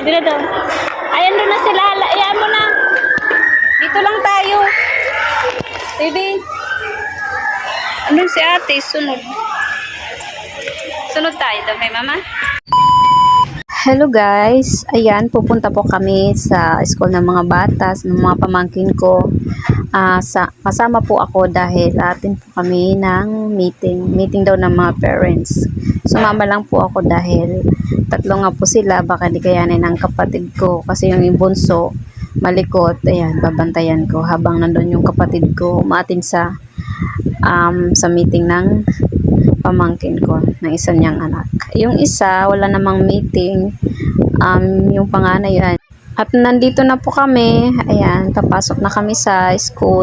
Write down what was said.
Dito daw. Ayan doon na sila. Ayan mo na. Dito lang tayo. Baby. Andun si ate. Sunod. Sunod tayo daw kay mama. Hello guys. Ayan, pupunta po kami sa school ng mga bata, ng mga pamangkin ko. Kasama po ako dahil atin po kami ng meeting daw ng mga parents. Sumama lang po ako dahil tatlo nga po sila, baka di kayanin ng kapatid ko kasi yung bunso malikot. Ayan, babantayan ko habang nandun yung kapatid ko umatin sa meeting ng pamangkin ko ng isa niyang anak. Yung isa wala namang meeting, yung panganay yan. At nandito na po kami. Ayan, papasok na kami sa school.